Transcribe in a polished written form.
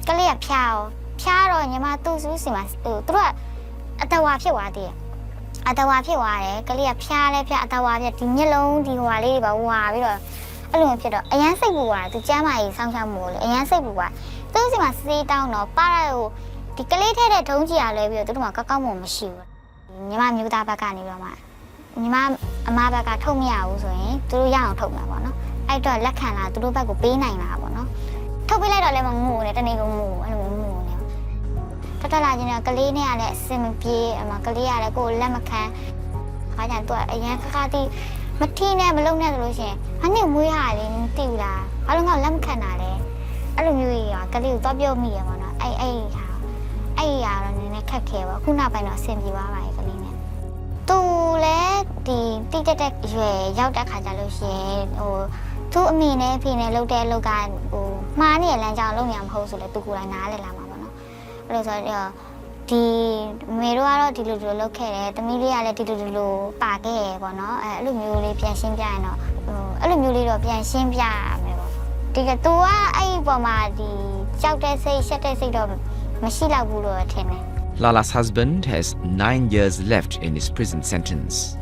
ကလေးကဖျားတော့ညီမသူ့စုစီမှာသူတို့ကအတဝါဖြစ်သွားသေးတယ်အတဝါဖြစ်သွားတယ်ကလေးကဖျားလဲဖျားအတဝါဖြစ်ဒီမျက်လုံးဒီဟွာလေးတွေပါဝါပြီးတော့အဲ့လိုဖြစ်တော့အရန်စိတ်ပူသွားတယ်သူကျမ်းမာရေးစောင့်ရှောက်မှုလေအရန်စိတ်ပူသွားသူ့စီမှာစေးတောင်းတော့ပါရကိုဒီကလေးထဲတဲ့ဒုံးကြီးရလဲပြီးတော့သူတို့ကကောက်ကောက်မှမရှိဘူးညီမမျိုးသားဘက်ကနေပြီးတော့မှညီမအမဘက်ကထုတ်မရဘူးဆိုရင်သူတို့ရအောင်ထုတ်မှာပေါ့နော်အဲ့တော့လက်ခံလာသူတို့ဘက်ကိုပေးနိုင်လားပေါ့နော်ထုတ်ပေးလိုက်တော့လည်းမငိုနဲ့တနေ့ကငိုအဲ့လိုငိုနေတက်လာချင်းကကလေးနဲ့ကလည်းအစင်မပြေအမကလေးကလည်းကိုယ်လက်မခံခါကျရင်သူကအရန်ခါတီးမထီးနဲ့မလုံနဲ့ဆိုလို့ရှိရင်အနစ်မွေးဟာလေးမသိဘူးလားဘာလို့ငါလက်မခံတာလဲအဲ့လိုမျိုးကြီးကကလေးကိုတော့ပြောမိရပါတော့အဲ့ဟာတော့နည်းနည်းခက်ခဲပါခုနောက်ပိုင်းတော့အဆင်ပြေသွားပါရဲ့ကလေးနဲ့သူလည်းဒီတိတက်တက်ရွယ်ရောက်တဲ့ခါကျလို့ရှိရင်သူ့အမိနဲ့အဖေနဲ့လှုပ်တဲ့အလုပ်ကမှားနေရလမ်းကြောင်းလုံးညာမဟုတ်ဆိုလဲသူကိုယ်တိုင်နားလည်လာမှာပေါ့နော်အဲ့လိုဆိုတော့ဒီမေတို့ကတော့ဒီလိုလုပ်ခဲ့တယ်တမီးလေးကလည်းဒီလိုပါခဲ့ရပေါ့နော်အဲ့လိုမျိုးလေးပြန်ရှင်းပြရင်တော့အဲ့လိုမျိုးလေးတော့ပြန်ရှင်းပြရမယ်ပေါ့ဒီက तू ကအဲ့ဒီပေါ်မှာဒီကြောက်တဲ့စိတ်ရှက်တဲ့စိတ်တော့မရှိတော့ဘူးလို့ထင်တယ် Lala's husband has 9 years left in his prison sentence.